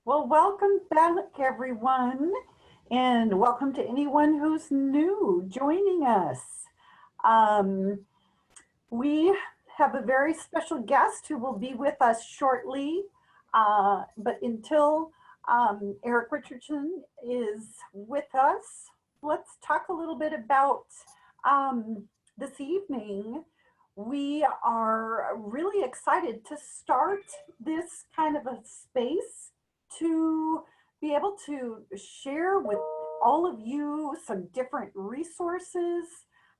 Well, welcome back, everyone, and welcome to anyone who's new joining us. Um, we have a very special guest who will be with us shortly, but until Eric Richardson is with us, let's talk a little bit about um, this evening. We are really excited to start this kind of a space to be able to share with all of you some different resources,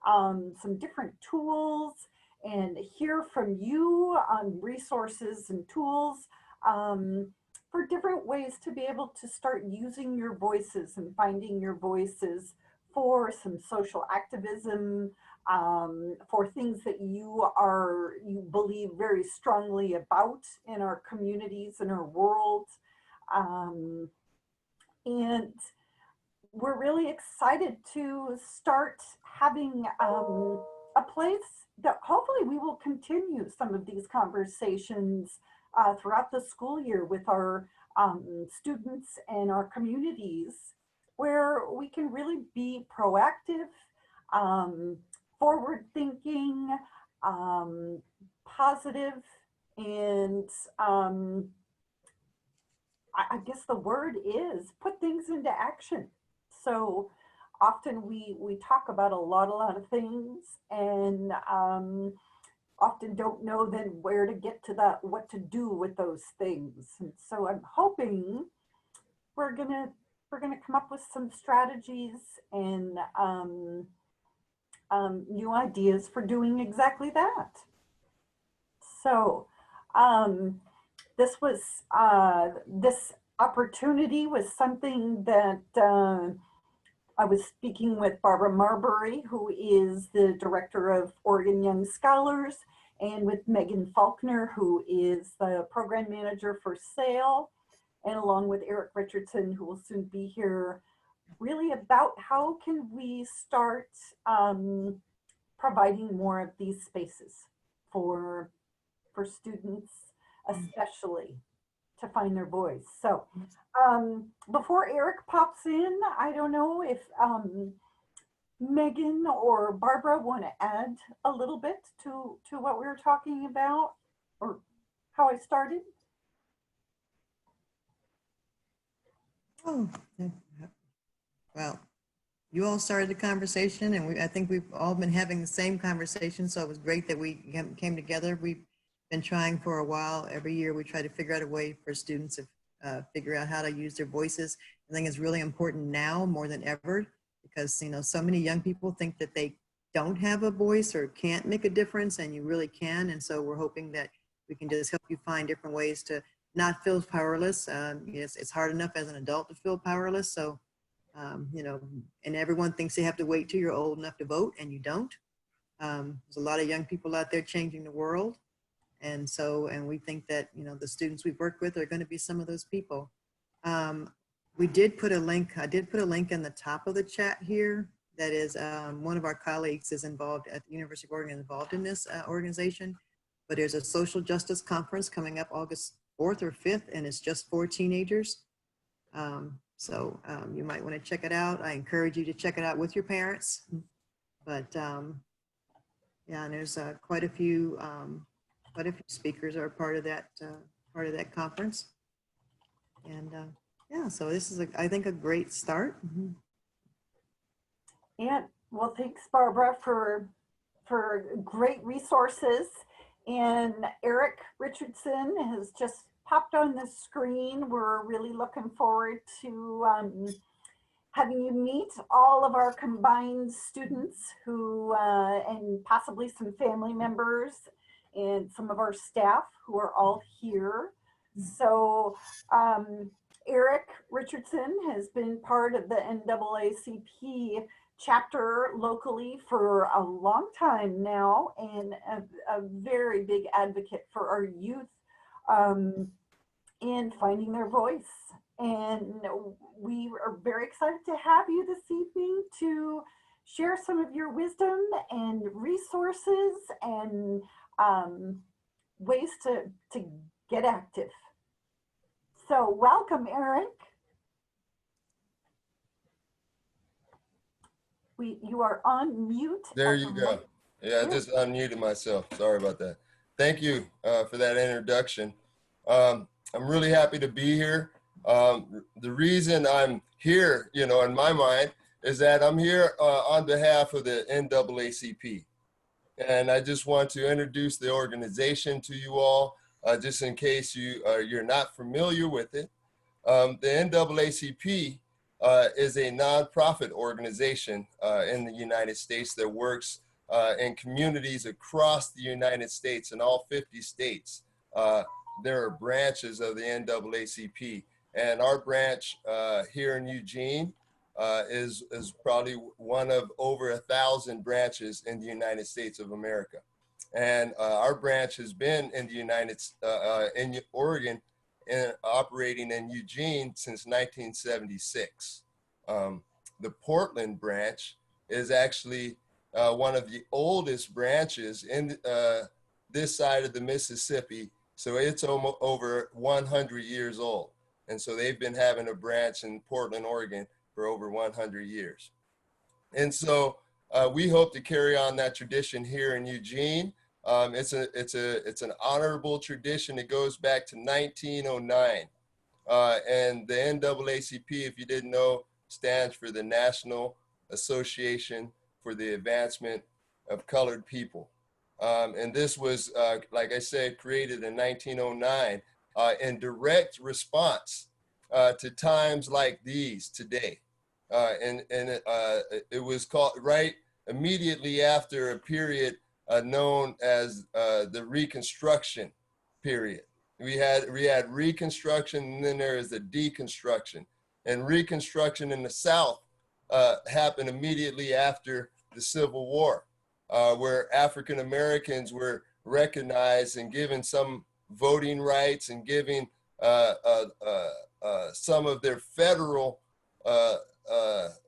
some different tools, and hear from you on resources and tools for different ways to be able to start using your voices and finding your voices for some social activism, for things that you believe very strongly about in our communities, in our world. Um, and we're really excited to start having a place that hopefully we will continue some of these conversations throughout the school year with our students and our communities, where we can really be proactive, um, forward thinking, positive, and I guess the word is put things into action. So often we talk about a lot of things, and often don't know then where to get to that, what to do with those things. And so I'm hoping we're gonna come up with some strategies and new ideas for doing exactly that. So this opportunity was something that I was speaking with Barbara Marbury, who is the director of Oregon Young Scholars, and with Megan Faulkner, who is the program manager for SAIL, and along with Eric Richardson, who will soon be here, really about how can we start providing more of these spaces for students, especially to find their voice. So before Eric pops in, I don't know if Megan or Barbara want to add a little bit to what we were talking about or how I started. Oh, well, you all started the conversation, and I think we've all been having the same conversation, so it was great that we came together. We've been trying for a while. Every year we try to figure out a way for students to figure out how to use their voices. I think it's really important now more than ever because, you know, so many young people think that they don't have a voice or can't make a difference, and you really can. And so we're hoping that we can just help you find different ways to not feel powerless. It's hard enough as an adult to feel powerless. So, you know, and everyone thinks they have to wait till you're old enough to vote, and you don't. There's a lot of young people out there changing the world. And so, and we think that, you know, the students we've worked with are going to be some of those people. We did put a link, I did put a link in the top of the chat here. That is one of our colleagues is involved at the University of Oregon, involved in this organization. But there's a social justice conference coming up August 4th or 5th, and it's just for teenagers. So you might want to check it out. I encourage you to check it out with your parents. But yeah, and there's quite a few speakers are part of that conference. And yeah, so this is I think a great start. And well, thanks Barbara for great resources. And Eric Richardson has just popped on the screen. We're really looking forward to having you meet all of our combined students who, and possibly some family members and some of our staff who are all here. So Eric Richardson has been part of the NAACP chapter locally for a long time now, and a very big advocate for our youth in finding their voice. And we are very excited to have you this evening to share some of your wisdom and resources and ways to get active. So welcome, Eric. You are on mute. There you go. Yeah, I just unmuted myself. Sorry about that. Thank you for that introduction. I'm really happy to be here. The reason I'm here, you know, in my mind, is that I'm here on behalf of the NAACP. And I just want to introduce the organization to you all, just in case you're not familiar with it. The NAACP is a nonprofit organization in the United States that works in communities across the United States in all 50 states. There are branches of the NAACP, and our branch here in Eugene is probably one of over 1,000 branches in the United States of America. And our branch has been in the in Oregon, operating in Eugene since 1976. The Portland branch is actually one of the oldest branches in this side of the Mississippi. So it's almost over 100 years old. And so they've been having a branch in Portland, Oregon for over 100 years. And so we hope to carry on that tradition here in Eugene. It's an honorable tradition. It goes back to 1909. And the NAACP, if you didn't know, stands for the National Association for the Advancement of Colored People. And this was, like I said, created in 1909 in direct response to times like these today. And it was called right immediately after a period known as the Reconstruction period. We had Reconstruction, and then there is the Deconstruction. And Reconstruction in the South happened immediately after the Civil War, where African Americans were recognized and given some voting rights and given some of their federal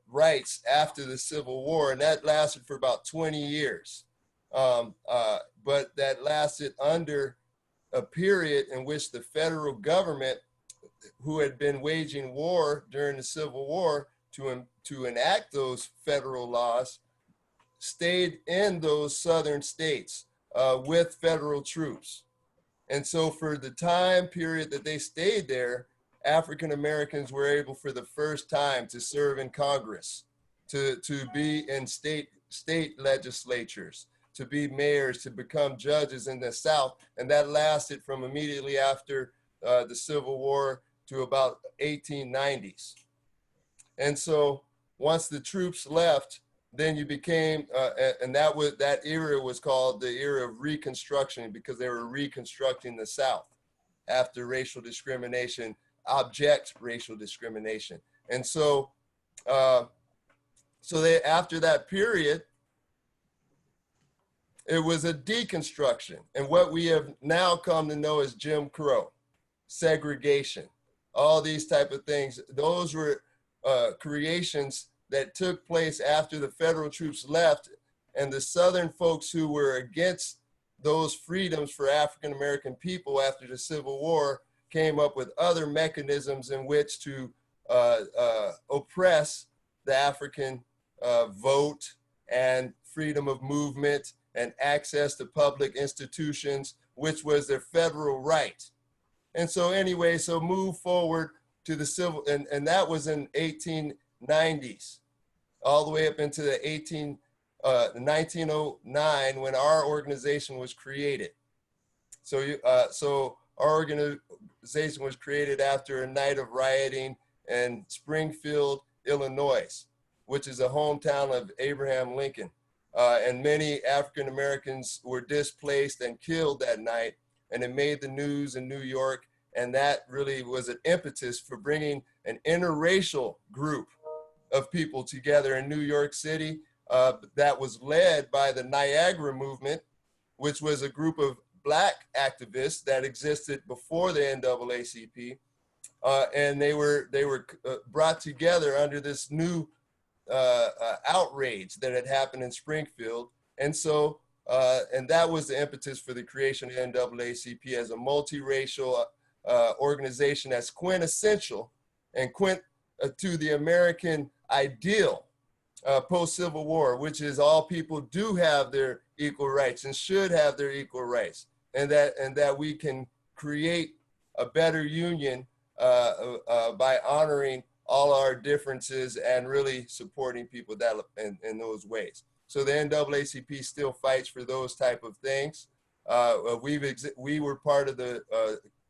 rights after the Civil War, and that lasted for about 20 years. But that lasted under a period in which the federal government, who had been waging war during the Civil War to enact those federal laws, stayed in those southern states with federal troops. And so for the time period that they stayed there, African Americans were able for the first time to serve in Congress, to be in state legislatures, to be mayors, to become judges in the South. And that lasted from immediately after the Civil War to about 1890s. And so once the troops left, then you became, and that era was called the era of Reconstruction, because they were reconstructing the South after racial discrimination, abject racial discrimination. And so, after that period, it was a deconstruction. And what we have now come to know as Jim Crow, segregation, all these type of things. Those were creations that took place after the federal troops left, and the Southern folks who were against those freedoms for African American people after the Civil War came up with other mechanisms in which to oppress the African vote and freedom of movement and access to public institutions, which was their federal right. And so anyway, so move forward to the civil, and that was in 1890s, all the way up into the 1909 when our organization was created. So, so our organization was created after a night of rioting in Springfield, Illinois, which is a hometown of Abraham Lincoln. And many African Americans were displaced and killed that night, and it made the news in New York. And that really was an impetus for bringing an interracial group of people together in New York City that was led by the Niagara Movement, which was a group of Black activists that existed before the NAACP. And they were brought together under this new outrage that had happened in Springfield. And so, and that was the impetus for the creation of the NAACP as a multiracial organization that's quintessential and to the American ideal post-Civil War, which is all people do have their equal rights and should have their equal rights, and that we can create a better union by honoring all our differences and really supporting people that in those ways. So the NAACP still fights for those type of things. We were part of the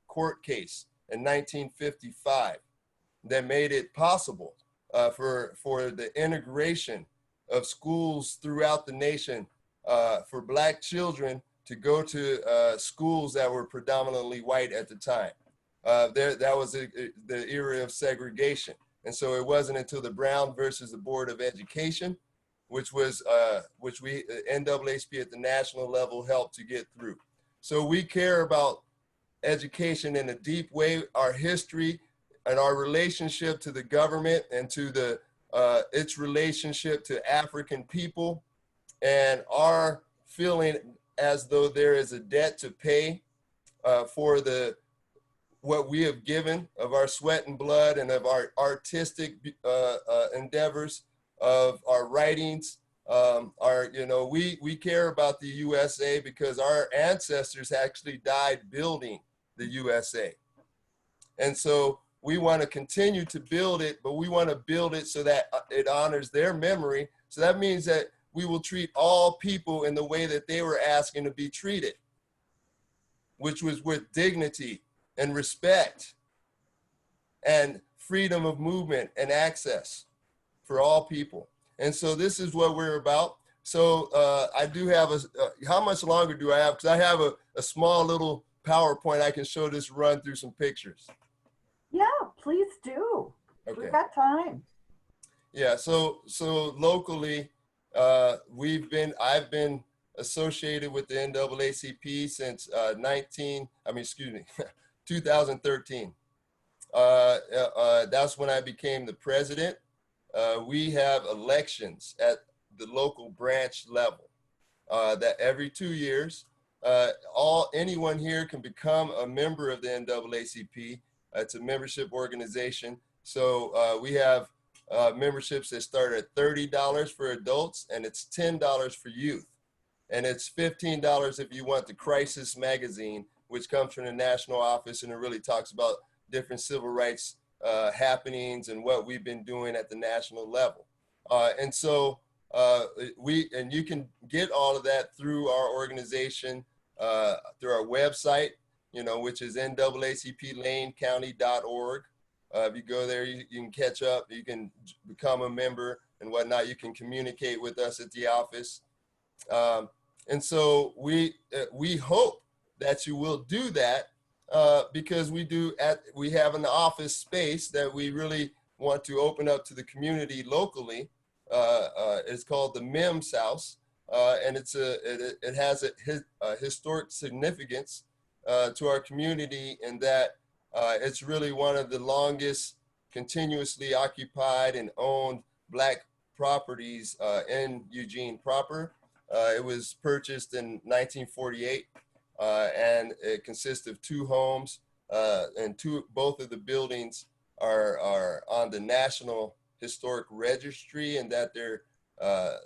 court case in 1955 that made it possible for the integration of schools throughout the nation for Black children to go to schools that were predominantly white at the time. That was the era of segregation. And so it wasn't until the Brown versus the Board of Education, which we NAACP at the national level helped to get through. So we care about education in a deep way, our history and our relationship to the government and to its relationship to African people, and our feeling as though there is a debt to pay for what we have given of our sweat and blood and of our artistic endeavors, of our writings. We care about the USA because our ancestors actually died building the USA. And so we want to continue to build it, but we want to build it so that it honors their memory. So that means that we will treat all people in the way that they were asking to be treated, which was with dignity and respect and freedom of movement and access for all people. And so this is what we're about. So I do have how much longer do I have? Because I have a small little PowerPoint I can show this run through some pictures. Yeah, please do. Okay. We've got time. Yeah, so locally, I've been associated with the NAACP since 2013. That's when I became the president. We have elections at the local branch level that every 2 years, anyone here can become a member of the NAACP. It's a membership organization. So we have memberships that start at $30 for adults, and it's $10 for youth. And it's $15 if you want the Crisis magazine, which comes from the national office, and it really talks about different civil rights happenings and what we've been doing at the national level. And so you can get all of that through our organization, through our website, which is naacplanecounty.org. If you go there, you can catch up, you can become a member and whatnot. You can communicate with us at the office. And so we hope that you will do that because we have an office space that we really want to open up to the community locally. It's called the MIMS House, and it has a historic significance to our community in that it's really one of the longest continuously occupied and owned Black properties in Eugene proper. It was purchased in 1948, and it consists of 2 homes, and both of the buildings are on the National Historic Registry, and that they're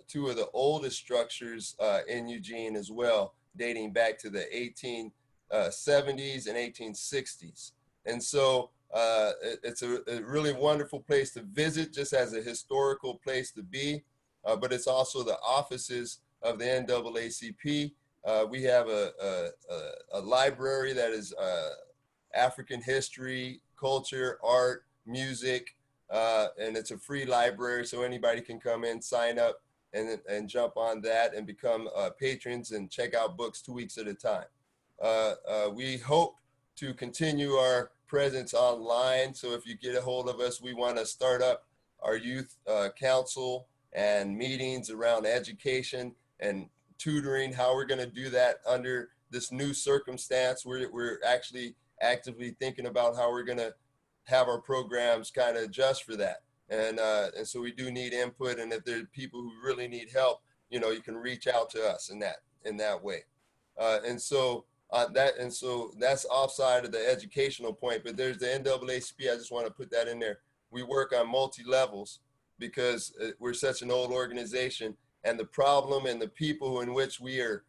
2 of the oldest structures in Eugene as well, dating back to the 1870s and 1860s. And so it's a really wonderful place to visit, just as a historical place to be, but it's also the offices of the NAACP. We have a library that is African history, culture, art, music, and it's a free library, so anybody can come in, sign up, and jump on that and become patrons and check out books 2 weeks at a time. We hope to continue our presence online, so if you get a hold of us, we want to start up our youth council and meetings around education and tutoring, how we're going to do that under this new circumstance. We're actually actively thinking about how we're going to have our programs kind of adjust for that. And so we do need input, and if there are people who really need help, you can reach out to us in that way. And so And so that's offside of the educational point, but there's the NAACP. I just want to put that in there. We work on multi-levels because we're such an old organization, and the problem and the people in which we are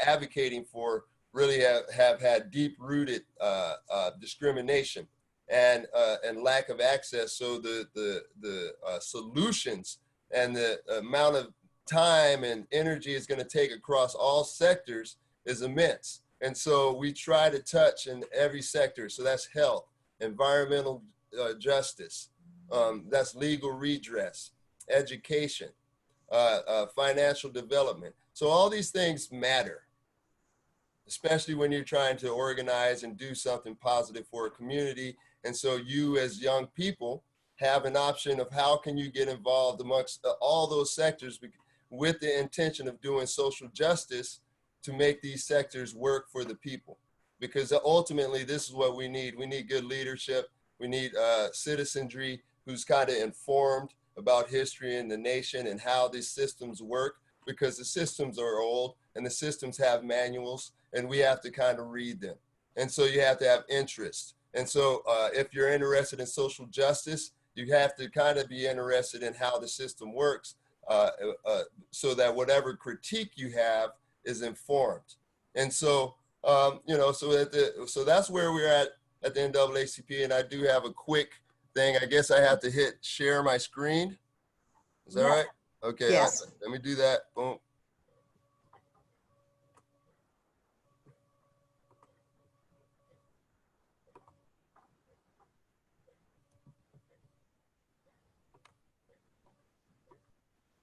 advocating for really have had deep-rooted discrimination and lack of access. So the solutions and the amount of time and energy it's going to take across all sectors is immense. And so we try to touch in every sector. So that's health, environmental justice, that's legal redress, education, financial development. So all these things matter, especially when you're trying to organize and do something positive for a community. And so you as young people have an option of how can you get involved amongst all those sectors with the intention of doing social justice to make these sectors work for the people. Because ultimately, this is what we need. We need good leadership. We need citizenry who's kind of informed about history and the nation and how these systems work, because the systems are old and the systems have manuals and we have to kind of read them. And so you have to have interest. And so if you're interested in social justice, you have to kind of be interested in how the system works so that whatever critique you have is informed. And so, you know, so that's where we're at the NAACP. And I do have a quick thing. I guess I have to hit share my screen. Is that right? Okay. Yes. Let me do that. Boom.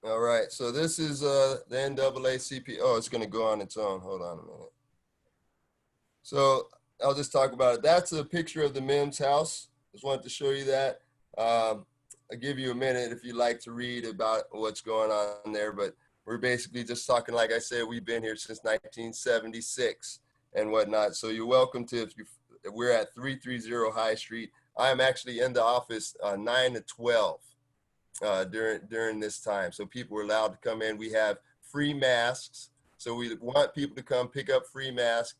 All right, so this is the NAACP. Oh, it's going to go on its own. Hold on a minute. So I'll just talk about it. That's a picture of the Mims house. Just wanted to show you that. I'll give you a minute if you'd like to read about what's going on there. But we're basically just talking, like I said, we've been here since 1976 and whatnot. So you're welcome to, we're at 330 High Street. I'm actually in the office 9 to 12. During this time. So people are allowed to come in. We have free masks. So we want people to come pick up free masks.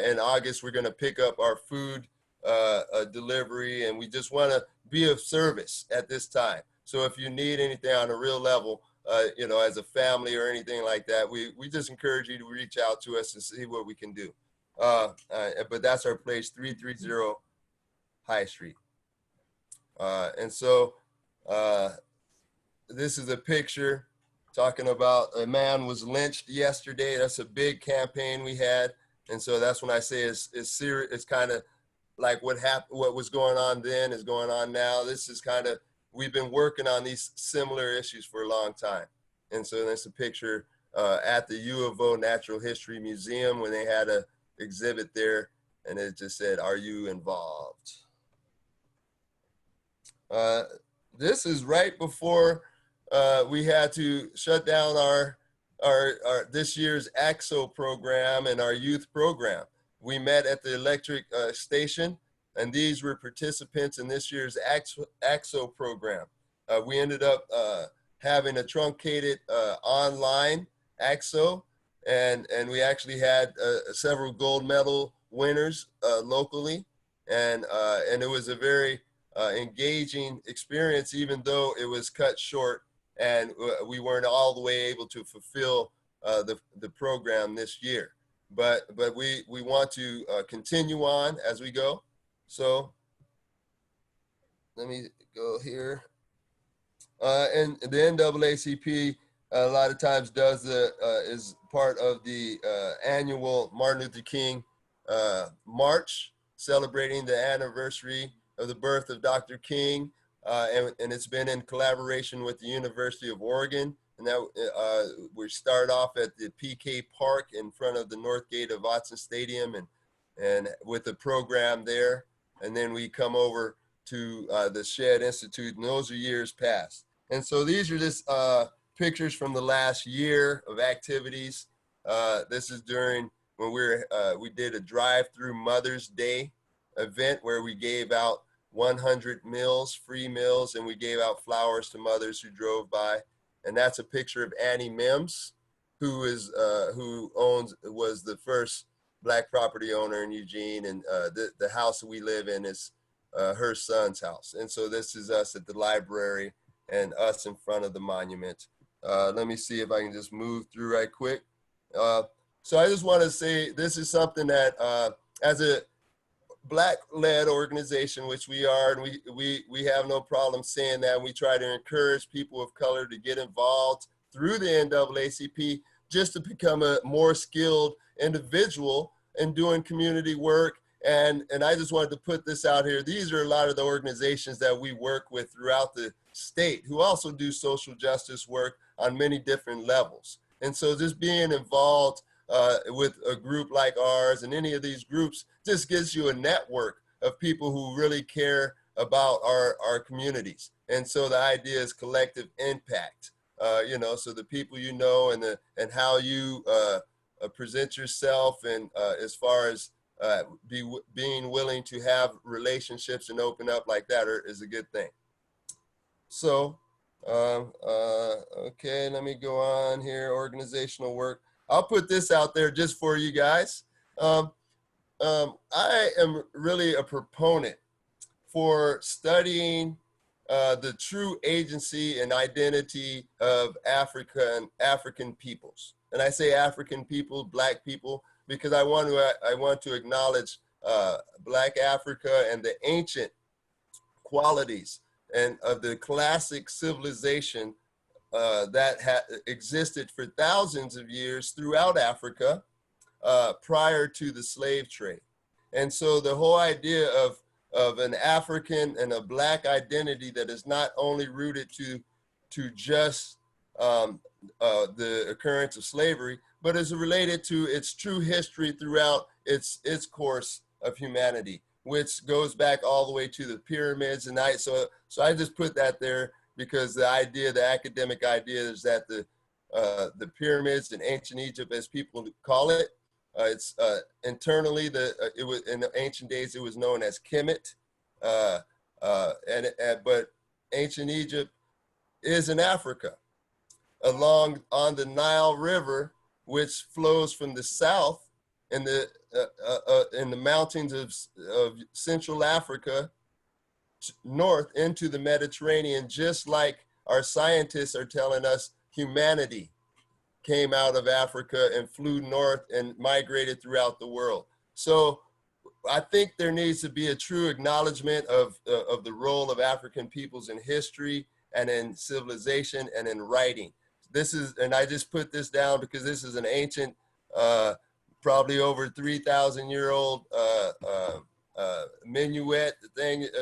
In August, we're going to pick up our food delivery, and we just want to be of service at this time. So if you need anything on a real level, you know, as a family or anything like that, we just encourage you to reach out to us and see what we can do. But that's our place, 330 High Street. And so, this is a picture talking about a man was lynched yesterday. That's a big campaign we had. And so that's when I say it's serious. It's kind of like what happened, what was going on then is going on now. This is kind of, we've been working on these similar issues for a long time. And so that's a picture at the U of O Natural History Museum when they had a exhibit there, and it just said, "Are you involved?" This is right before we had to shut down our this year's AXO program and our youth program. We met at the electric station, and these were participants in this year's AXO program. We ended up having a truncated online AXO, and we actually had several gold medal winners locally, and it was a very engaging experience, even though it was cut short and we weren't all the way able to fulfill the program this year. But we want to continue on as we go. So let me go here. And the NAACP a lot of times does is part of the annual Martin Luther King March, celebrating the anniversary of the birth of Dr. King, and it's been in collaboration with the University of Oregon. And that we start off at the PK Park in front of the north gate of Autzen Stadium, and with the program there, and then we come over to the Shed Institute, and those are years past. And so these are just pictures from the last year of activities. This is during when we did a drive-through Mother's Day event where we gave out 100 meals, free meals, and we gave out flowers to mothers who drove by. And that's a picture of Annie Mims, who was the first Black property owner in Eugene, and the house we live in is her son's house. And so this is us at the library and us in front of the monument. Let me see if I can just move through right quick. So I just want to say this is something that as a Black-led organization, which we are, and we have no problem saying that. We try to encourage people of color to get involved through the NAACP just to become a more skilled individual in doing community work. And I just wanted to put this out here. These are a lot of the organizations that we work with throughout the state who also do social justice work on many different levels. And so just being involved with a group like ours and any of these groups just gives you a network of people who really care about our communities. And so the idea is collective impact, you know, so the people you know and how you present yourself, and as far as being willing to have relationships and open up like that is a good thing. So, okay, let me go on here, organizational work. I'll put this out there just for you guys. I am really a proponent for studying the true agency and identity of African peoples. And I say African people, Black people, because I want to acknowledge Black Africa and the ancient qualities and of the classic civilization that existed for thousands of years throughout Africa prior to the slave trade. And so the whole idea of an African and a Black identity that is not only rooted to just the occurrence of slavery, but is related to its true history throughout its course of humanity, which goes back all the way to the pyramids. And so I just put that there because the academic idea is that the pyramids in ancient Egypt, as people call it, it's internally it was in the ancient days it was known as Kemet, but ancient Egypt is in Africa, on the Nile River, which flows from the south in the mountains of Central Africa north into the Mediterranean, just like our scientists are telling us humanity came out of Africa and flew north and migrated throughout the world. So I think there needs to be a true acknowledgement of the role of African peoples in history and in civilization and in writing. And I just put this down because this is an ancient, probably over 3,000-year-old minuet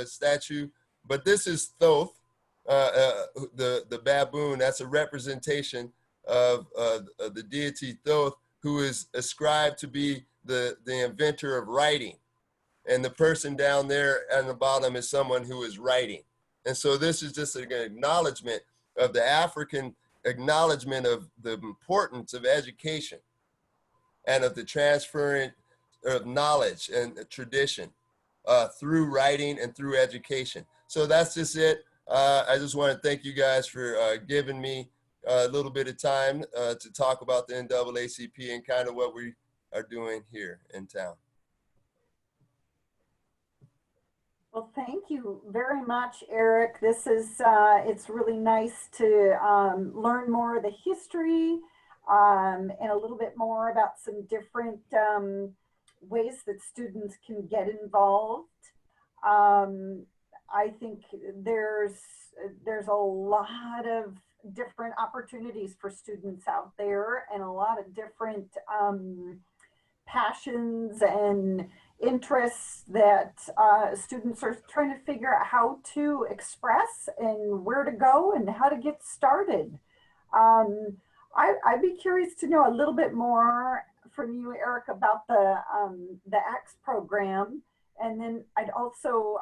statue. But this is Thoth, the baboon. That's a representation of the deity Thoth, who is ascribed to be the inventor of writing. And the person down there at the bottom is someone who is writing. And so this is just an acknowledgement of the African acknowledgement of the importance of education and of the transference of knowledge and tradition through writing and through education. So that's just it. I just want to thank you guys for giving me a little bit of time to talk about the NAACP and kind of what we are doing here in town. Well, thank you very much, Eric. This is, it's really nice to learn more of the history and a little bit more about some different ways that students can get involved. I think there's a lot of different opportunities for students out there and a lot of different passions and interests that students are trying to figure out how to express and where to go and how to get started. I'd be curious to know a little bit more from you, Eric, about the ACTS program. And then I'd also,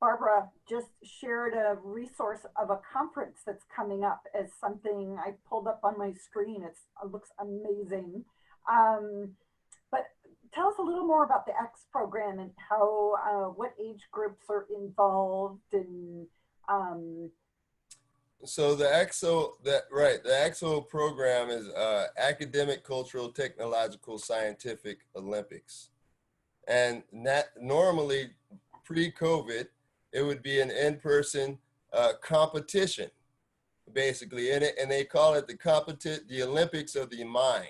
Barbara just shared a resource of a conference that's coming up as something I pulled up on my screen. It looks amazing. But tell us a little more about the ACTS program and how, what age groups are involved and So the AXO program is Academic, Cultural, Technological, Scientific Olympics. And normally pre-COVID, it would be an in-person competition, basically, and they call it the Olympics of the mind,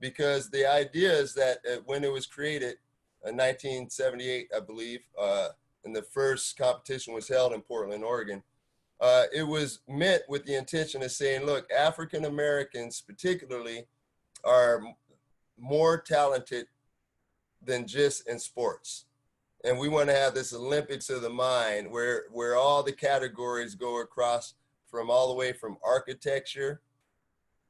because the idea is that when it was created in 1978, I believe, and the first competition was held in Portland, Oregon. It was meant with the intention of saying, look, African Americans particularly are more talented than just in sports. And we want to have this Olympics of the mind where all the categories go across, from all the way from architecture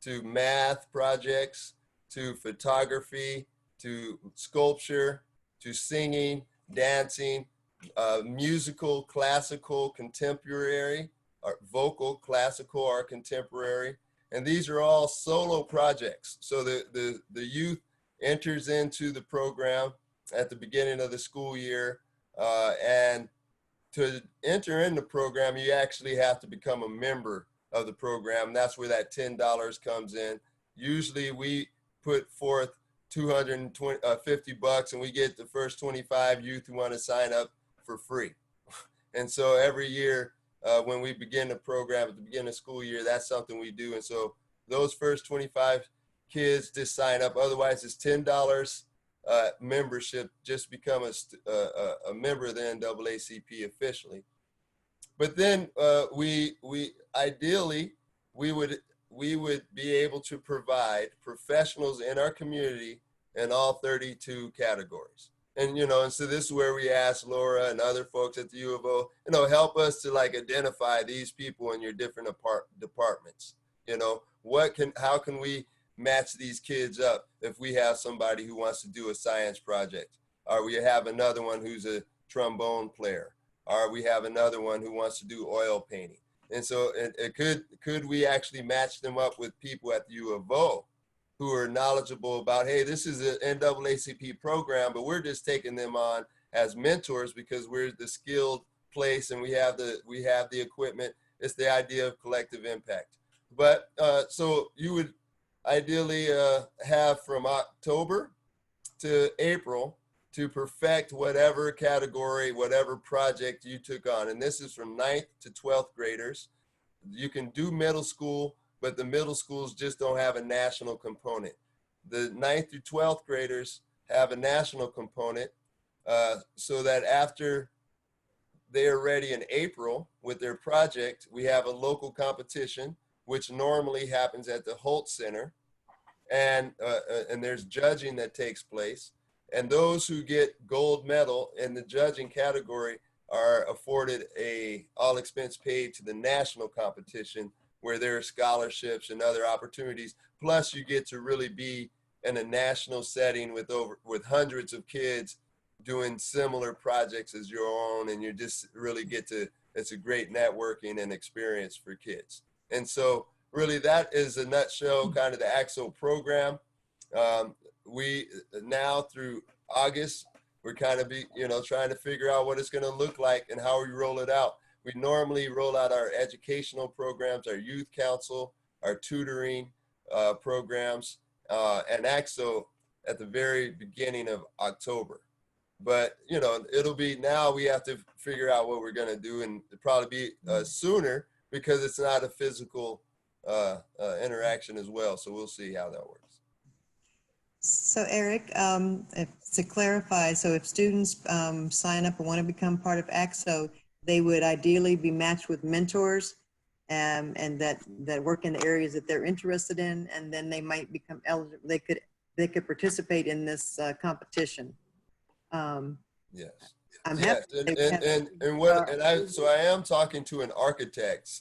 to math projects to photography to sculpture to singing, dancing, musical, classical, contemporary, or vocal, classical, or contemporary. And these are all solo projects. So the youth enters into the program at the beginning of the school year. And to enter in the program, you actually have to become a member of the program. That's where that $10 comes in. Usually we put forth $250 and we get the first 25 youth who want to sign up for free. And so every year when we begin the program at the beginning of school year, that's something we do. And so those first 25 kids just sign up. Otherwise it's $10 membership, just become a member of the NAACP officially. But then we ideally we would be able to provide professionals in our community in all 32 categories. And, and so this is where we ask Laura and other folks at the U of O, help us to identify these people in your different departments. How can we match these kids up if we have somebody who wants to do a science project, or we have another one who's a trombone player, or we have another one who wants to do oil painting. And so could we actually match them up with people at the U of O who are knowledgeable about, hey, this is an NAACP program, but we're just taking them on as mentors because we're the skilled place and we have the equipment. It's the idea of collective impact. But so you would ideally have from October to April to perfect whatever category, whatever project you took on. And this is from 9th to 12th graders. You can do middle school, but the middle schools just don't have a national component. The 9th through 12th graders have a national component so that after they are ready in April with their project, we have a local competition, which normally happens at the Holt Center. And there's judging that takes place. And those who get gold medal in the judging category are afforded a all expense paid to the national competition, where there are scholarships and other opportunities. Plus you get to really be in a national setting with hundreds of kids doing similar projects as your own. And you just really it's a great networking and experience for kids. And so really that is a nutshell kind of the AXO program. We now through August, we're kind of trying to figure out what it's going to look like and how we roll it out. We normally roll out our educational programs, our youth council, our tutoring programs, and AXO at the very beginning of October. But, it'll be, now we have to figure out what we're going to do, and it'll probably be sooner because it's not a physical interaction as well. So we'll see how that works. So Eric, to clarify, so if students sign up and want to become part of AXO, they would ideally be matched with mentors and that work in the areas that they're interested in, and then they might become eligible. They could participate in this competition. Yes. I'm yes. happy. So I am talking to an architects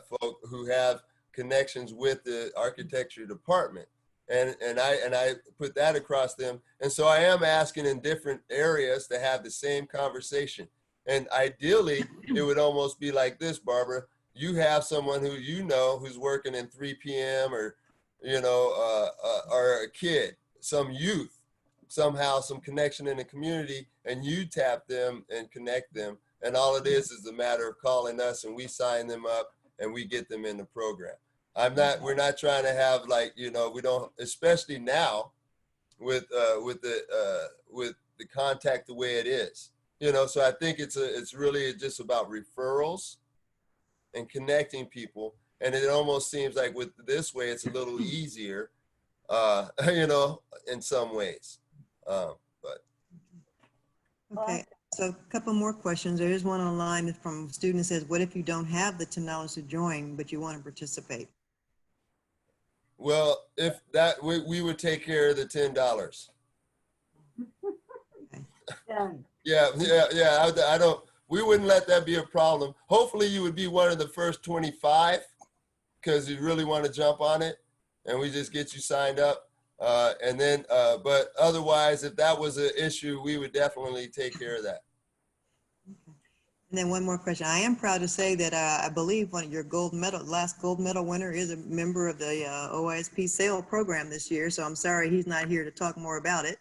folk who have connections with the architecture department. And I put that across them. And so I am asking in different areas to have the same conversation. And ideally, it would almost be like this, Barbara. You have someone who who's working in 3 p.m. or, or a kid, some youth, somehow some connection in the community, and you tap them and connect them. And all it is a matter of calling us and we sign them up and we get them in the program. We're not trying to have like, we don't, especially now with the contact the way it is, so I think it's really just about referrals and connecting people. And it almost seems like with this way, it's a little easier, in some ways. But Okay, so a couple more questions. There is one online from a student that says, what if you don't have the $10 to join, but you want to participate? well, if that, we would take care of the $10. Yeah. Yeah. I don't, we wouldn't let that be a problem. Hopefully you would be one of the first 25 because you really want to jump on it and we just get you signed up. And then, but otherwise, if that was an issue, we would definitely take care of that. And then one more question. I am proud to say that I believe one of your last gold medal winner is a member of the OISP SAIL program this year. So I'm sorry he's not here to talk more about it.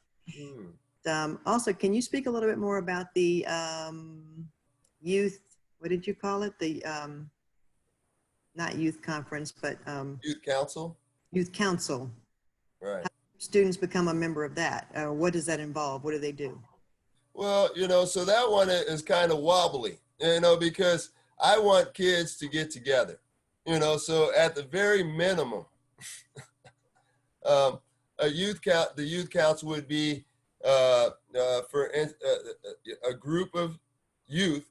Also, can you speak a little bit more about the youth, what did you call it? The, not youth conference, but Youth council? Youth council. Right. How do students become a member of that? What does that involve? What do they do? Well, so that one is kind of wobbly, because I want kids to get together, so at the very minimum, the youth council would be for a group of youth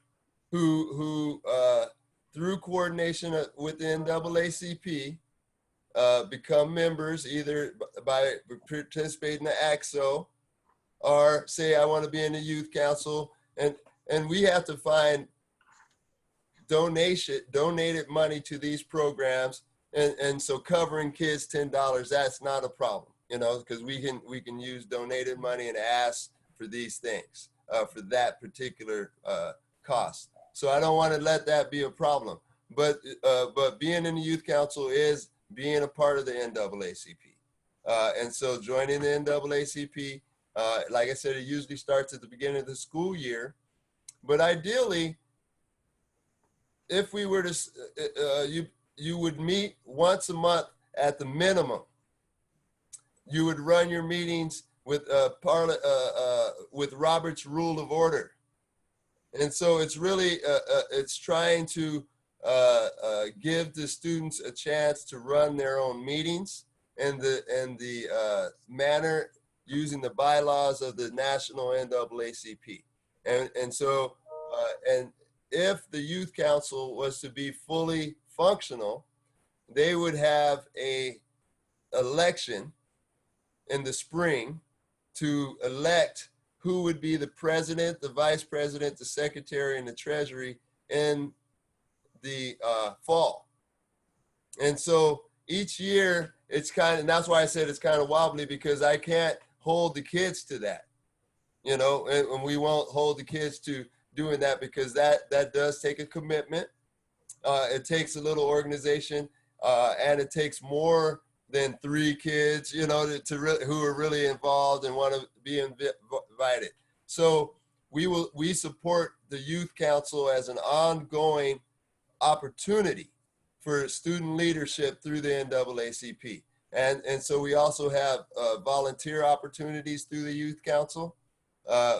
who through coordination with the NAACP, become members either by participating in the AXO or say, I want to be in the youth council, and we have to find donated money to these programs. And so covering kids $10, that's not a problem, because we can use donated money and ask for these things for that particular cost. So I don't want to let that be a problem. But being in the youth council is being a part of the NAACP. And so joining the NAACP, like I said, it usually starts at the beginning of the school year. But ideally, if we were to, you would meet once a month at the minimum. You would run your meetings with with Robert's Rule of Order, and so it's really it's trying to give the students a chance to run their own meetings and the manner using the bylaws of the national NAACP, and so and if the youth council was to be fully functional, they would have a election in the spring to elect who would be the president, the vice president, the secretary, and the treasury in the fall. And so each year it's and that's why I said it's kind of wobbly, because I can't hold the kids to that, and we won't hold the kids to doing that, because that does take a commitment. It takes a little organization, and it takes more than 3 kids, who are really involved and want to be invited. So we support the youth council as an ongoing opportunity for student leadership through the NAACP. And so we also have volunteer opportunities through the youth council.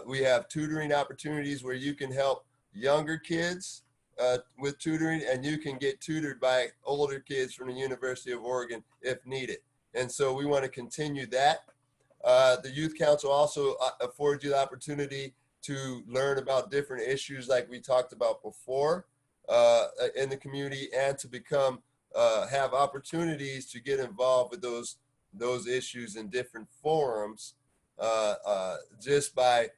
We have tutoring opportunities where you can help younger kids with tutoring, and you can get tutored by older kids from the University of Oregon if needed. And so we want to continue that. The Youth Council also affords you the opportunity to learn about different issues like we talked about before in the community, and to become, have opportunities to get involved with those issues in different forums just by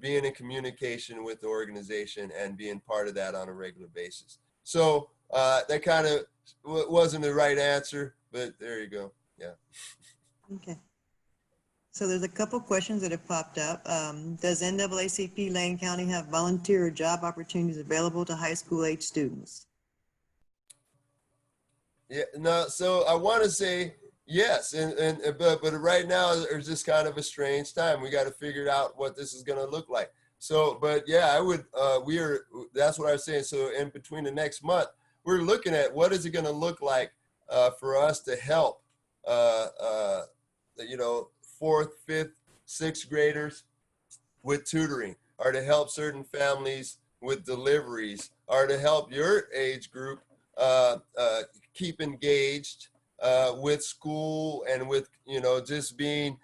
being in communication with the organization and being part of that on a regular basis. So that kind of wasn't the right answer, but there you go. Yeah. Okay. So there's a couple questions that have popped up. Does NAACP Lane County have volunteer or job opportunities available to high school age students? Yeah, no, so I want to say yes, but right now there's just kind of a strange time. We got to figure out what this is going to look like. So, but yeah, I would, that's what I was saying. So in between the next month, we're looking at what is it going to look like for us to help, you know, fourth, fifth, sixth graders with tutoring, or to help certain families with deliveries, or to help your age group keep engaged with school and with, you know, just being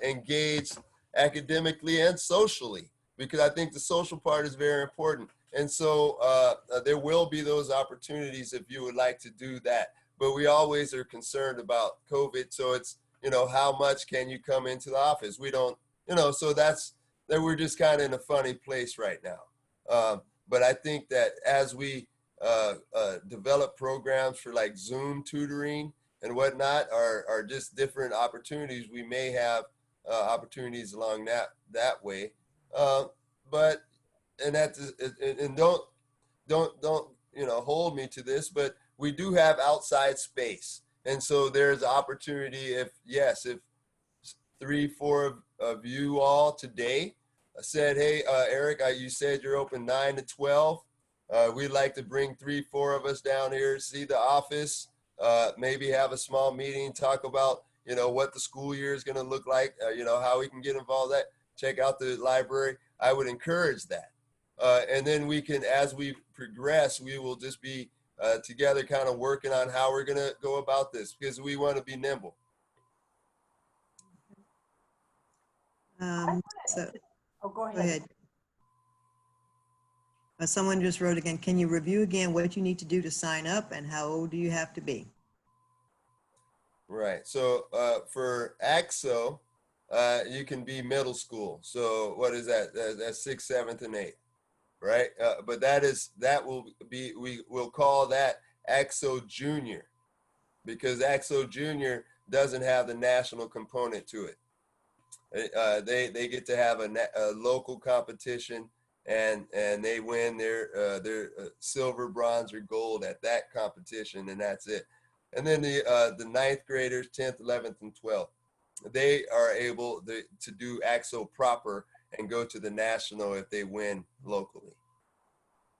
engaged academically and socially, because I think the social part is very important. And so there will be those opportunities if you would like to do that. But we always are concerned about COVID. So it's, you know, how much can you come into the office? We don't, you know, so that's that we're just kind of in a funny place right now. But I think that as we develop programs for like Zoom tutoring and whatnot, are just different opportunities. We may have opportunities along that way. But and that's and don't you know, hold me to this, but we do have outside space, and so there's opportunity if yes, if 3-4 of you all today said, hey, Eric, you said you're open 9 to 12. We'd like to bring 3-4 of us down here, see the office, maybe have a small meeting, talk about, you know, what the school year is going to look like, you know, how we can get involved, that check out the library. I would encourage that. And then we can, as we progress, we will just be together kind of working on how we're going to go about this, because we want to be nimble. So Oh, go go ahead. ahead. Someone just wrote again, can you review again what you need to do to sign up and how old do you have to be? Right. So for AXO, you can be middle school. So what is that? That's 6th, 7th, and 8th, right? But that will be, we will call that AXO Junior, because AXO Junior doesn't have the national component to it. They get to have a local competition, and they win their silver, bronze, or gold at that competition, and that's it. And then the 9th graders, 10th, 11th, and 12th, they are able to do AXO proper and go to the national if they win locally.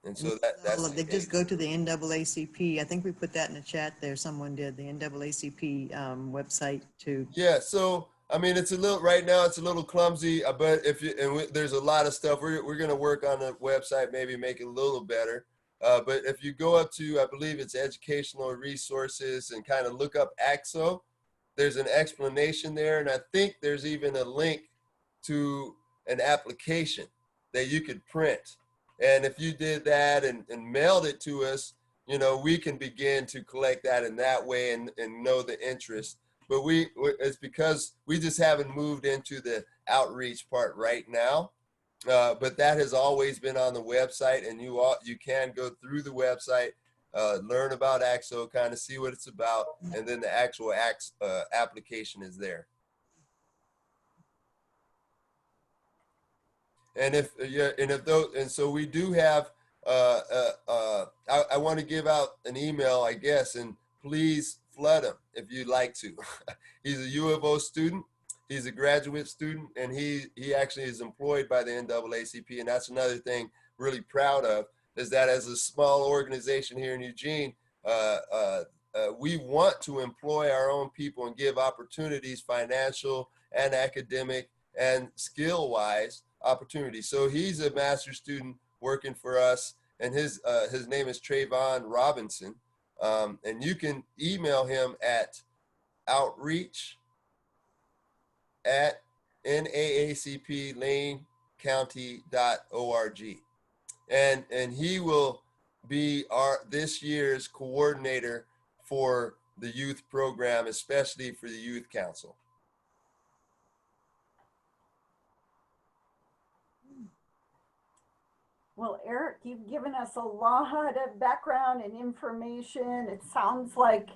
And so that's they just go to the NAACP. I think we put that in the chat there. Someone did, the NAACP website too. Yeah. So I mean, it's a little, right now it's a little clumsy, but if you, there's a lot of stuff we're going to work on the website, maybe make it a little better. But if you go up to, I believe it's educational resources, and kind of look up AXO, there's an explanation there. And I think there's even a link to an application that you could print. And if you did that and mailed it to us, you know, we can begin to collect that in that way and know the interest. But it's because we just haven't moved into the outreach part right now. But that has always been on the website, and you can go through the website, learn about AXO, kind of see what it's about, and then the actual application is there. And so we do have. I want to give out an email, I guess, and please flood him if you'd like to. He's a U of O student. He's a graduate student, and he actually is employed by the NAACP. And that's another thing really proud of, is that as a small organization here in Eugene, we want to employ our own people and give opportunities, financial and academic and skill-wise opportunities. So he's a master's student working for us, and his name is Trayvon Robinson. And you can email him at outreach@naacplanecounty.org, and he will be this year's coordinator for the youth program, especially for the youth council. Well, Eric, you've given us a lot of background and information. It sounds like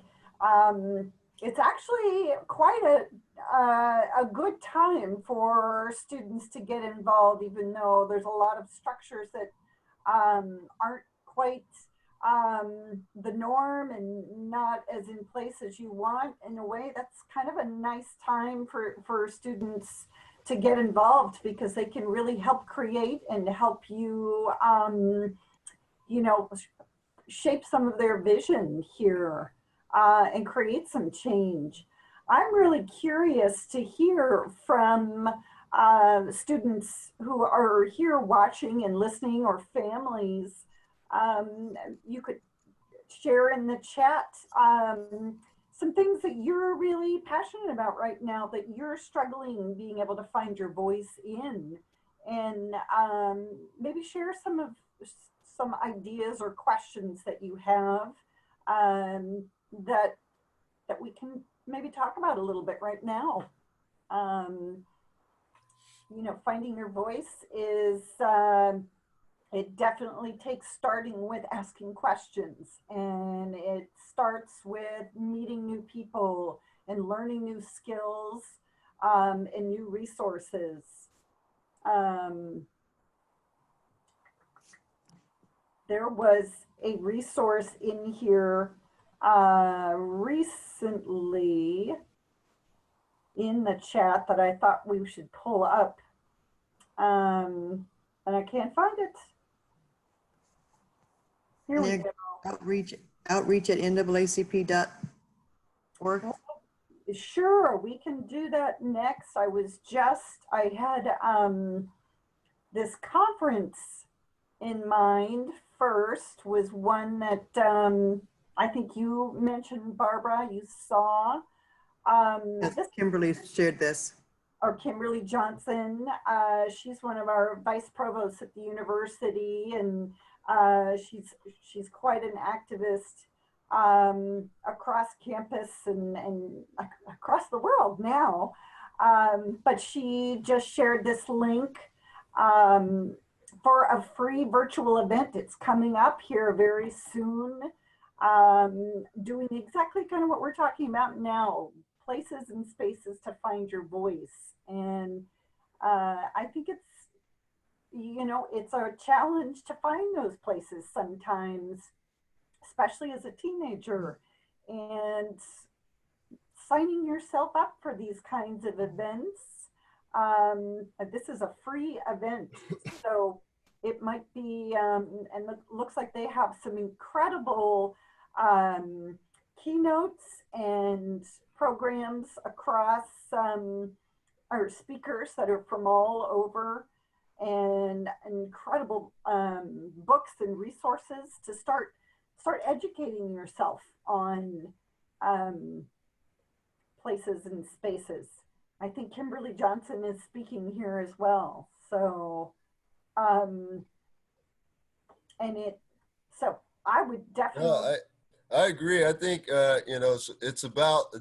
it's actually quite a good time for students to get involved, even though there's a lot of structures that aren't quite the norm and not as in place as you want. In a way, that's kind of a nice time for students to get involved, because they can really help create and help you, you know, shape some of their vision here and create some change. I'm really curious to hear from students who are here watching and listening, or families. You could share in the chat some things that you're really passionate about right now, that you're struggling being able to find your voice in, and maybe share some ideas or questions that you have that we can maybe talk about a little bit right now. You know, finding your voice is it definitely takes starting with asking questions, and it starts with meeting new people and learning new skills and new resources. There was a resource in here recently in the chat that I thought we should pull up, and I can't find it. Here we go. Outreach at NAACP.org. Sure, we can do that next. I had this conference in mind first, was one that I think you mentioned, Barbara, you saw. Yes, Kimberly shared this. Or Kimberly Johnson. She's one of our vice provosts at the university, and she's quite an activist across campus and across the world now. But she just shared this link for a free virtual event. It's coming up here very soon, doing exactly kind of what we're talking about now, places and spaces to find your voice. And I think it's, you know, it's a challenge to find those places sometimes, especially as a teenager, and signing yourself up for these kinds of events. This is a free event, so it might be, and it looks like they have some incredible keynotes and programs across, or speakers that are from all over, and incredible books and resources to start educating yourself on places and spaces. I think Kimberly Johnson is speaking here as well. So, so I would definitely. No, I agree. I think, you know, it's about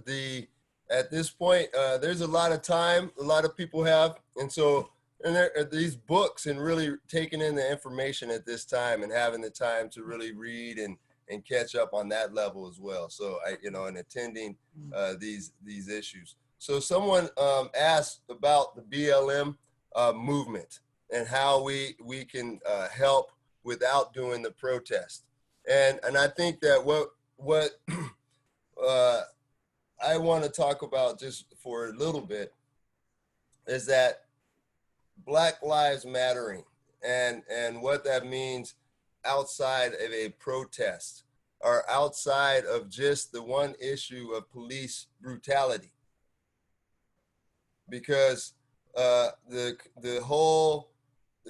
at this point, there's a lot of time, a lot of people have. And so, and there are these books, and really taking in the information at this time and having the time to really read and catch up on that level as well. So you know, and attending these issues. So someone asked about the BLM movement and how we can help without doing the protest. And I think that what I want to talk about just for a little bit is that Black Lives Mattering and what that means outside of a protest, or outside of just the one issue of police brutality. Because the whole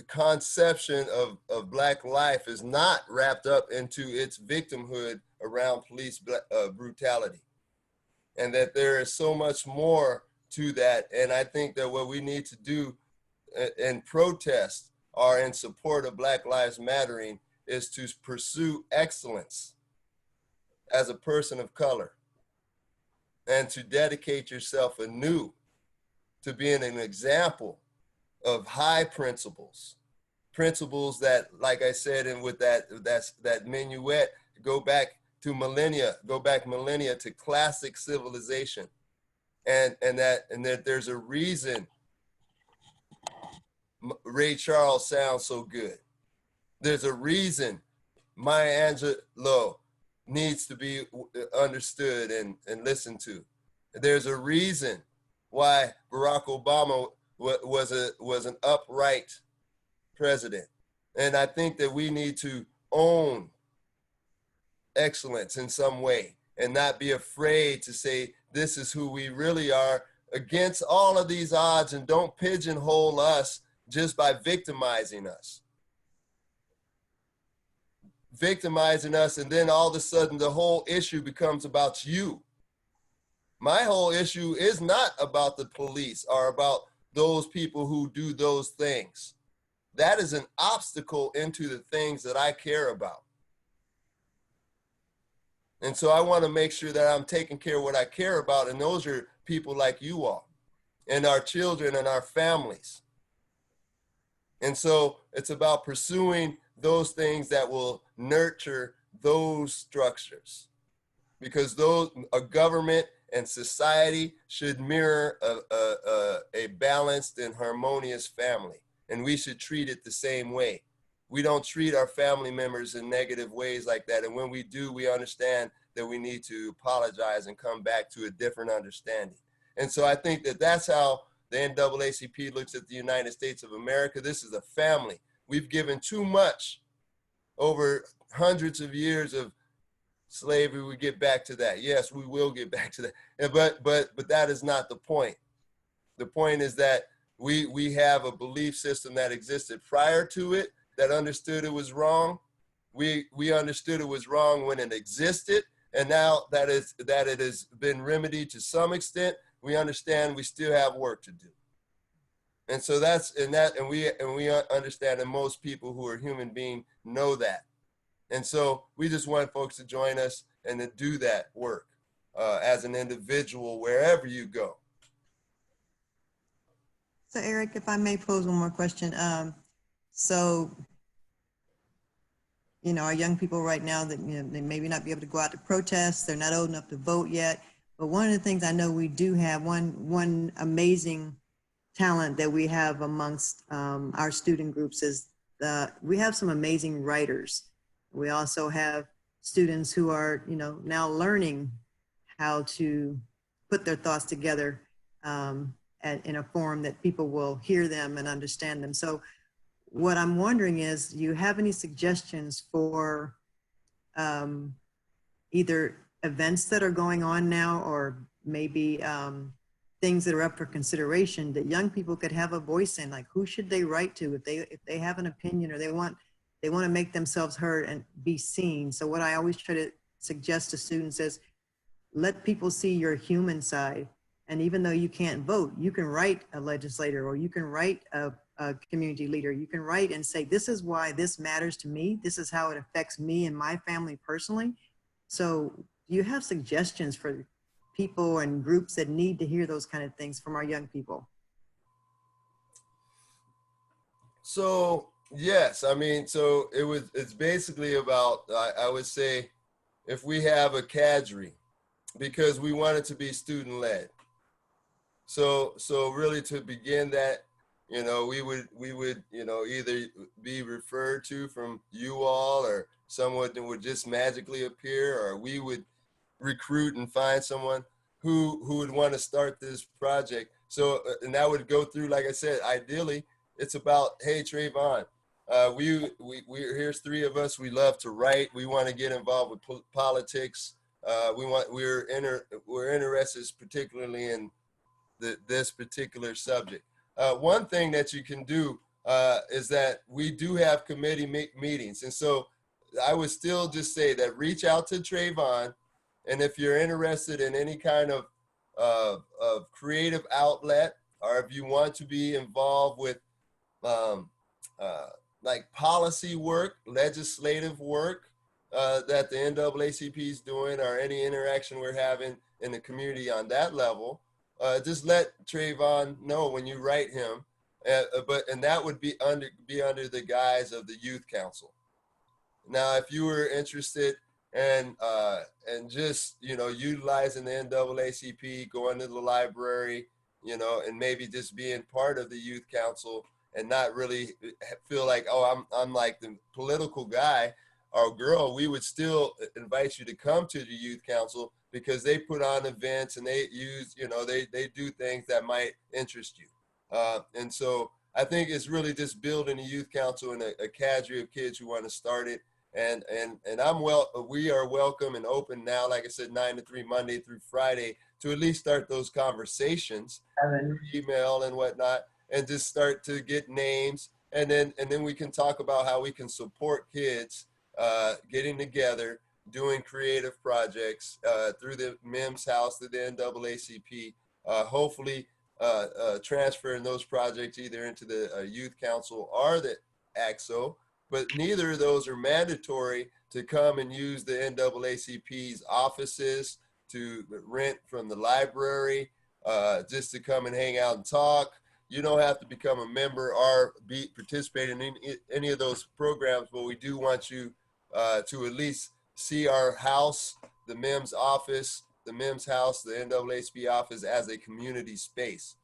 conception of Black life is not wrapped up into its victimhood around police brutality, and that there is so much more to that. And I think that what we need to do in protest or in support of Black Lives Mattering is to pursue excellence as a person of color, and to dedicate yourself anew to being an example of high principles that, like I said, and with that minuet, go back millennia to classic civilization, and that there's a reason Ray Charles sounds so good. There's a reason Maya Angelou needs to be understood and listened to. There's a reason why Barack Obama was an upright president. And I think that we need to own excellence in some way and not be afraid to say, this is who we really are against all of these odds, and don't pigeonhole us just by victimizing us. Victimizing us, and then all of a sudden the whole issue becomes about you. My whole issue is not about the police or about those people who do those things. That is an obstacle into the things that I care about. And so I want to make sure that I'm taking care of what I care about, and those are people like you all, and our children and our families. And so it's about pursuing those things that will nurture those structures, because a government and society should mirror a balanced and harmonious family, and we should treat it the same way. We don't treat our family members in negative ways like that, and when we do, we understand that we need to apologize and come back to a different understanding. And so I think that that's how the NAACP looks at the United States of America. This is a family. We've given too much over hundreds of years of slavery. We get back to that. Yes, we will get back to that. But that is not the point. The point is that we have a belief system that existed prior to it that understood it was wrong. We understood it was wrong when it existed, and now that it has been remedied to some extent, we understand we still have work to do. And so we understand that most people who are human beings know that. And so we just want folks to join us and to do that work as an individual wherever you go. So Eric, if I may pose one more question. So, our young people right now that, they maybe not be able to go out to protest, they're not old enough to vote yet. But one of the things I know we do have, one amazing talent that we have amongst our student groups is we have some amazing writers. We also have students who are, now learning how to put their thoughts together in a form that people will hear them and understand them. So what I'm wondering is, do you have any suggestions for either events that are going on now, or maybe things that are up for consideration that young people could have a voice in? Like, who should they write to if they have an opinion, or they want to make themselves heard and be seen? So what I always try to suggest to students is, let people see your human side. And even though you can't vote, you can write a legislator, or you can write a community leader. You can write and say, this is why this matters to me. This is how it affects me and my family personally. So do you have suggestions for people and groups that need to hear those kind of things from our young people? So yes, so it's basically about, I would say, if we have a cadre, because we want it to be student led. So really, to begin that, we would either be referred to from you all, or someone that would just magically appear, or we would recruit and find someone who would want to start this project. So, and that would go through, like I said, ideally, it's about, hey, Trayvon, here's three of us. We love to write. We want to get involved with politics. We're interested particularly in this particular subject. One thing that you can do is that we do have committee meetings. And so I would still just say that reach out to Trayvon. And if you're interested in any kind of creative outlet, or if you want to be involved with like policy work, legislative work that the NAACP is doing, or any interaction we're having in the community on that level, just let Trayvon know when you write him. And that would be under the guise of the Youth Council. Now, if you were interested in and just utilizing the NAACP, going to the library, and maybe just being part of the Youth Council, and not really feel like, oh, I'm like the political guy or girl, we would still invite you to come to the Youth Council, because they put on events and they use, they do things that might interest you. And so I think it's really just building a Youth Council and a cadre of kids who want to start it. And we are welcome and open now, like I said, 9 to 3, Monday through Friday, to at least start those conversations, email and whatnot, and just start to get names. And then we can talk about how we can support kids getting together, doing creative projects through the MIMS house, through the NAACP, hopefully transferring those projects either into the youth council or the AXO, but neither of those are mandatory to come and use the NAACP's offices, to rent from the library, just to come and hang out and talk. You don't have to become a member or participate in any of those programs, but we do want you to at least see our house, the MIMS office, the MIMS house, the NAACP office as a community space.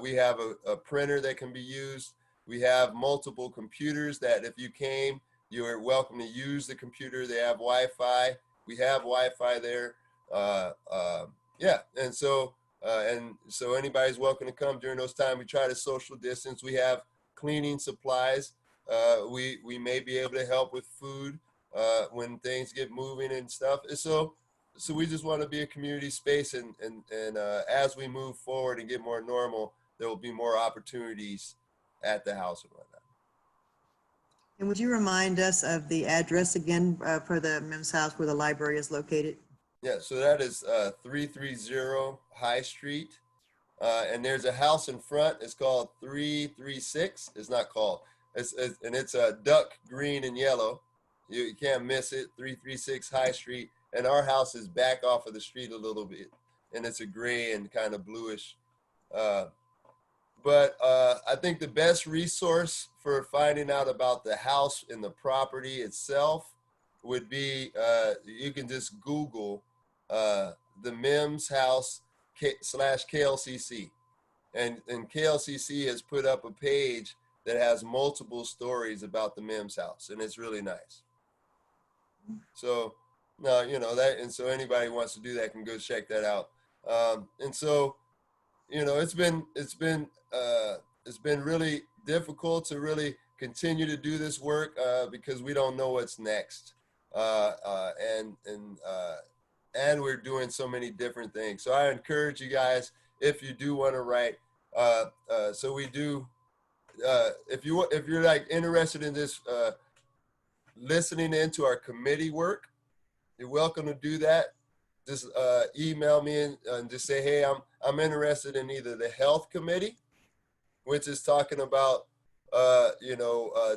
We have a printer that can be used. We have multiple computers that if you came, you are welcome to use the computer. They have Wi-Fi. We have Wi-Fi there. Yeah, and so anybody's welcome to come during those times. We try to social distance. We have cleaning supplies. We may be able to help with food when things get moving and stuff. And so we just want to be a community space, and as we move forward and get more normal, there will be more opportunities at the house and whatnot. And would you remind us of the address again for the MIMS house where the library is located? Yeah, so that is 330 High Street. And there's a house in front. It's called 336. It's not called. It's a duck green and yellow. You can't miss it. 336 High Street. And our house is back off of the street a little bit. And it's a gray and kind of bluish. But I think the best resource for finding out about the house and the property itself would be, you can just Google the MIMS house / KLCC. And KLCC has put up a page that has multiple stories about the MIMS house, and it's really nice. So, no, you know that, and so anybody who wants to do that can go check that out. And so, you know, it's been really difficult to really continue to do this work because we don't know what's next, and we're doing so many different things. So I encourage you guys, if you do want to write, so we do. If you're like interested in this, listening into our committee work, you're welcome to do that. Just email me and just say, hey, I'm interested in either the health committee, which is talking about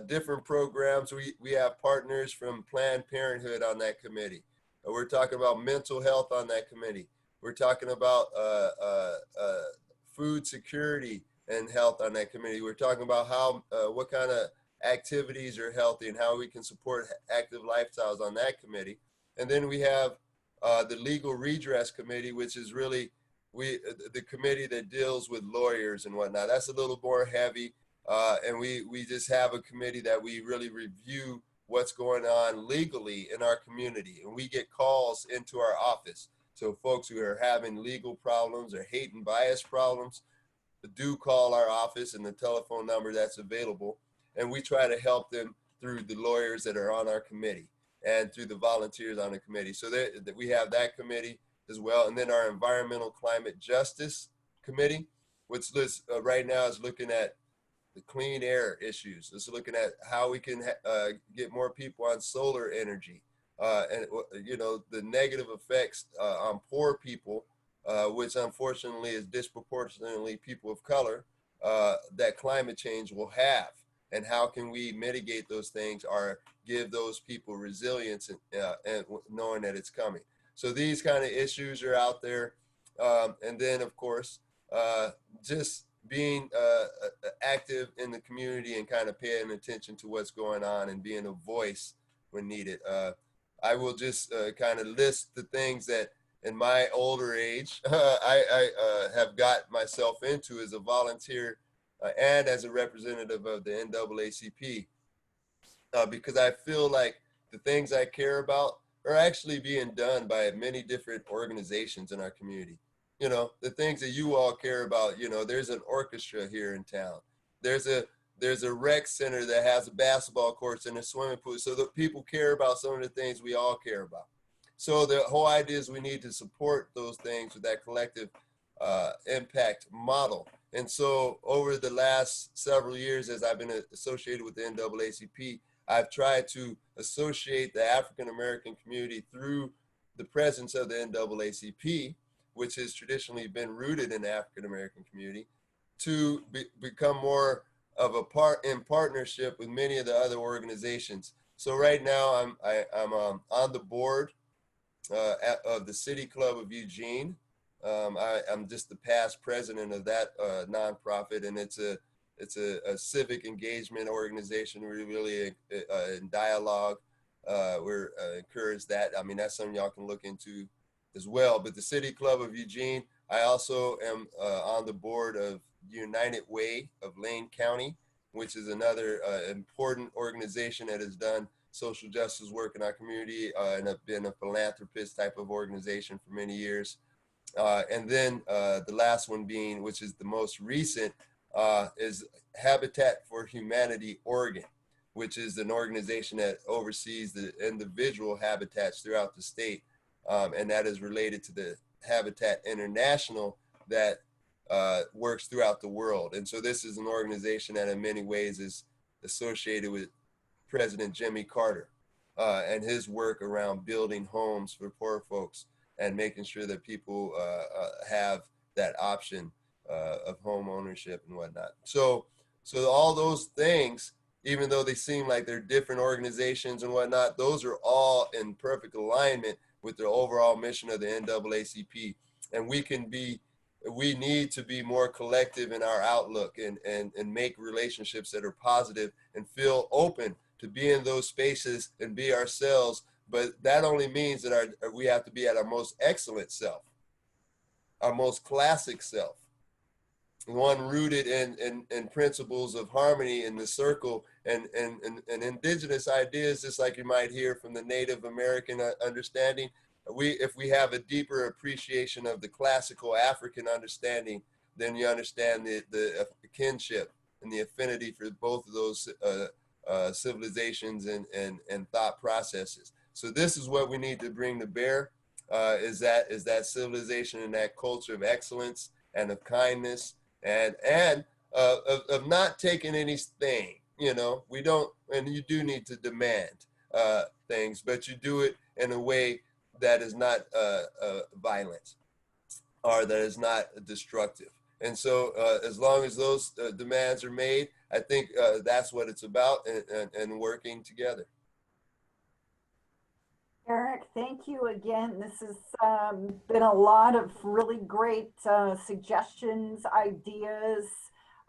different programs. We have partners from Planned Parenthood on that committee. We're talking about mental health on that committee. We're talking about food security and health on that committee. We're talking about how what kind of activities are healthy and how we can support active lifestyles on that committee. And then we have the legal redress committee, which is really the committee that deals with lawyers and whatnot. That's a little more heavy, and we just have a committee that we really review what's going on legally in our community, and we get calls into our office. So folks who are having legal problems or hate and bias problems do call our office and the telephone number that's available, and we try to help them through the lawyers that are on our committee and through the volunteers on the committee. So that we have that committee as well. And then our environmental climate justice committee, which right now is looking at the clean air issues. It's looking at how we can get more people on solar energy, and the negative effects on poor people, which unfortunately is disproportionately people of color, that climate change will have. And how can we mitigate those things or give those people resilience and knowing that it's coming? So these kind of issues are out there. And then, of course, just being active in the community and kind of paying attention to what's going on and being a voice when needed. I will just kind of list the things that in my older age, I have got myself into as a volunteer and as a representative of the NAACP, because I feel like the things I care about are actually being done by many different organizations in our community. You know, the things that you all care about, there's an orchestra here in town. There's a there's a rec center that has a basketball courts and a swimming pool, so that people care about some of the things we all care about. So the whole idea is we need to support those things with that collective impact model. And so over the last several years, as I've been associated with the NAACP, I've tried to associate the African American community through the presence of the NAACP, which has traditionally been rooted in the African American community, to become more of a in partnership with many of the other organizations. So right now I'm on the board of the City Club of Eugene. I'm just the past president of that nonprofit, and it's a civic engagement organization. We're really in dialogue. We're encourage that. I mean, that's something y'all can look into as well. But the City Club of Eugene, I also am on the board of United Way of Lane County, which is another important organization that has done social justice work in our community, and have been a philanthropist type of organization for many years. And then the last one being, which is the most recent, is Habitat for Humanity Oregon, which is an organization that oversees the individual habitats throughout the state. And that is related to the Habitat International that works throughout the world. And so this is an organization that in many ways is associated with President Jimmy Carter and his work around building homes for poor folks and making sure that people have that option of home ownership and whatnot. So all those things, even though they seem like they're different organizations and whatnot, those are all in perfect alignment with the overall mission of the NAACP. And we need to be more collective in our outlook and make relationships that are positive and feel open to be in those spaces and be ourselves. But that only means that we have to be at our most excellent self, our most classic self, one rooted in principles of harmony in the circle and indigenous ideas, just like you might hear from the Native American understanding. If we have a deeper appreciation of the classical African understanding, then you understand the kinship and the affinity for both of those civilizations and thought processes. So this is what we need to bring to bear, is that civilization and that culture of excellence and of kindness and of not taking anything. We don't, and you do need to demand things, but you do it in a way that is not violent or that is not destructive. And so as long as those demands are made, I think that's what it's about, and working together. Eric, thank you again. This has been a lot of really great suggestions, ideas.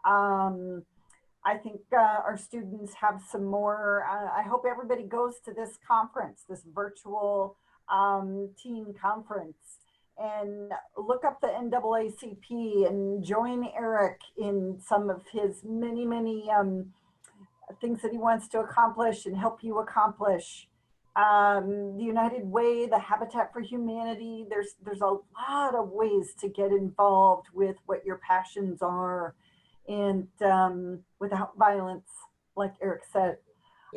I think our students have some more. I hope everybody goes to this conference, this virtual teen conference, and look up the NAACP and join Eric in some of his many things that he wants to accomplish and help you accomplish. The United Way, the Habitat for Humanity, there's a lot of ways to get involved with what your passions are, and without violence, like Eric said.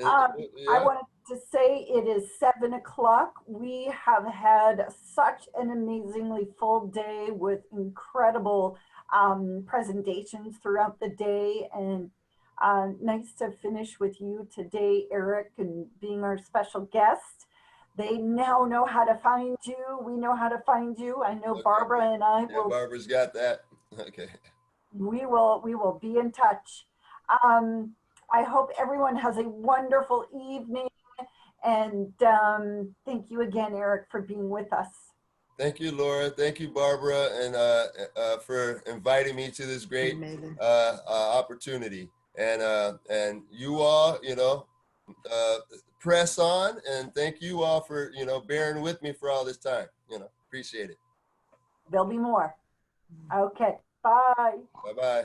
I wanted to say it is 7 o'clock. We have had such an amazingly full day with incredible presentations throughout the day, and nice to finish with you today, Eric, and being our special guest. They now know how to find you. We know how to find you. I know Barbara and I will. Barbara's got that. Okay. We will be in touch. I hope everyone has a wonderful evening, and thank you again, Eric, for being with us. Thank you, Laura. Thank you, Barbara, and for inviting me to this great opportunity. And you all, press on, and thank you all for, bearing with me for all this time. Appreciate it. There'll be more. Okay. Bye. Bye-bye.